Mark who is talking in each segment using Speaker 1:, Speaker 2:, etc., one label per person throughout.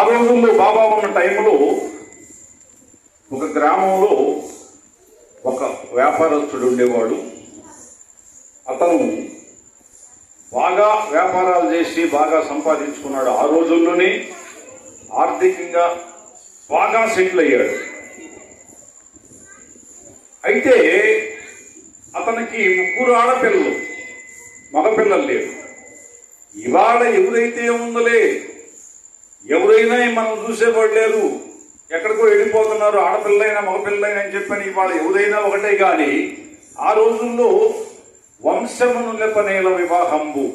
Speaker 1: రోజుల్లో బాబా ఉన్న టైంలో ఒక గ్రామంలో ఒక వ్యాపారస్తుడు ఉండేవాడు. అతను బాగా వ్యాపారాలు చేసి బాగా సంపాదించుకున్నాడు. ఆ రోజుల్లోనే ఆర్థికంగా బాగా సెటిల్ అయ్యాడు. అయితే అతనికి 3 ఆడపిల్లలు, మగపిల్లలు లేరు. ఇవాళ ఎవరైతే ఉందలే, ఎవరైనా మనం చూసేవాడు లేరు, ఎక్కడికో వెళ్ళిపోతున్నారు, ఆడపిల్లైనా మగపిల్లైనా అని చెప్పని ఇవాళ ఎవరైనా ఒకటే. కానీ ఆ రోజుల్లో వంశమును నెపనేల వివాహంబు,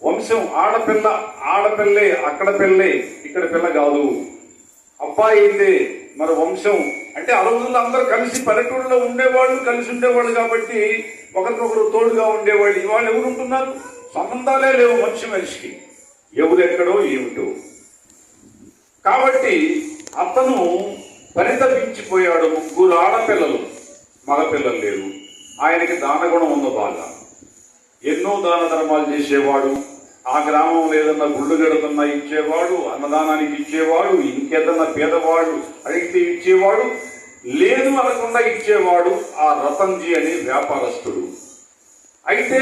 Speaker 1: వంశం ఆడపిల్లే అక్కడ పిల్లే, ఇక్కడ పిల్ల కాదు. అబ్బాయి అయితే మన వంశం అంటే ఆ రోజుల్లో అందరూ కలిసి పల్లెటూరులో ఉండేవాళ్ళు, కలిసి ఉండేవాళ్ళు కాబట్టి ఒకరికొకరు తోడుగా ఉండేవాళ్ళు. ఇవాళ ఎవరు ఉంటున్నారు? సంబంధాలే లేవు మనిషికి, ఎవరెక్కడో ఏమిటో. కాబట్టి అతను పరితపించిపోయాడు. 3 ఆడపిల్లలు, మగపిల్లలు లేరు. ఆయనకి దానగుణం ఉంది బాగా. ఎన్నో దాన ధర్మాలు చేసేవాడు. ఆ గ్రామంలో ఏదన్నా గుళ్ళు గడుతున్నా ఇచ్చేవాడు, అన్నదానానికి ఇచ్చేవాడు, ఇంకేదన్నా పేదవాడు అడిగితే ఇచ్చేవాడు, లేదు అనకుండా ఇచ్చేవాడు ఆ రతన్జీ అనే వ్యాపారస్తుడు. అయితే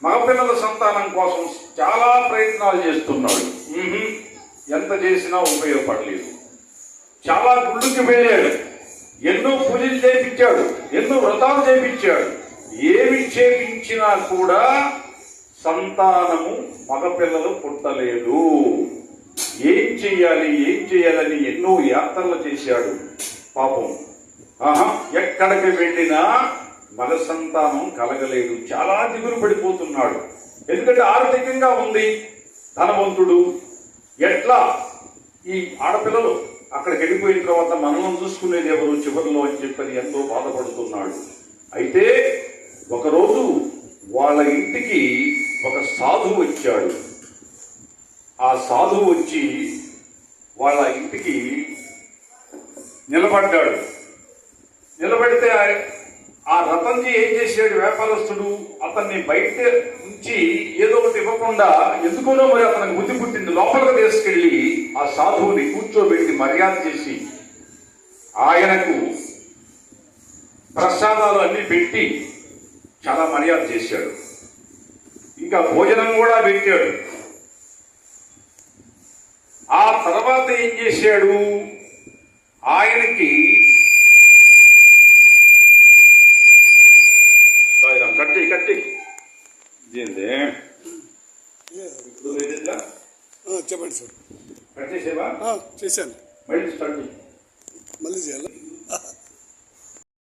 Speaker 1: మగపిల్లల సంతానం కోసం చాలా ప్రయత్నాలు చేస్తున్నాడు. ఎంత చేసినా ఉపయోగపడలేదు. చాలా గుళ్ళకి వెళ్ళాడు, ఎన్నో పూజలు చేయించాడు, ఎన్నో వ్రతాలు చేయించాడు. ఏమి చేయించినా కూడా సంతానము మగపిల్లలు పుట్టలేదు. ఏం చెయ్యాలని ఎన్నో యాత్రలు చేశాడు. పాపం ఎక్కడికి వెళ్ళినా మగ సంతానం కలగలేదు. చాలా దిగులు పడిపోతున్నాడు. ఎందుకంటే ఆర్థికంగా ఉంది, ధనవంతుడు. ఎట్లా ఈ ఆడపిల్లలు అక్కడికి వెళ్ళిపోయిన తర్వాత మనం చూసుకునేది ఎవరు చివరిలో అని చెప్పని ఎంతో బాధపడుతున్నాడు. అయితే ఒకరోజు వాళ్ళ ఇంటికి ఒక సాధువు వచ్చాడు. ఆ సాధువు వచ్చి వాళ్ళ ఇంటికి నిలబడ్డాడు. నిలబడితే ఆ రతన్జీ ఏం చేశాడు? వ్యాపారస్తుడు అతన్ని బయట నుంచి ఏదో ఒకటి ఇవ్వకుండా, ఎందుకోనో మరి అతనికి బుద్ధి పుట్టింది, లోపలికి తీసుకెళ్లి ఆ సాధువుని కూర్చోబెట్టి మర్యాద చేసి ఆయనకు ప్రసాదాలు అన్ని పెట్టి చాలా మర్యాద చేశాడు. ఇంకా భోజనం కూడా పెట్టాడు. ఆ తర్వాత ఏం చేశాడు? ఆయనకి కట్టి
Speaker 2: చెప్పండి సార్.
Speaker 1: కట్ చేసేవా?
Speaker 2: చేశాను.
Speaker 1: మళ్ళీ స్టార్ట్
Speaker 2: మళ్ళీ చేయాలి.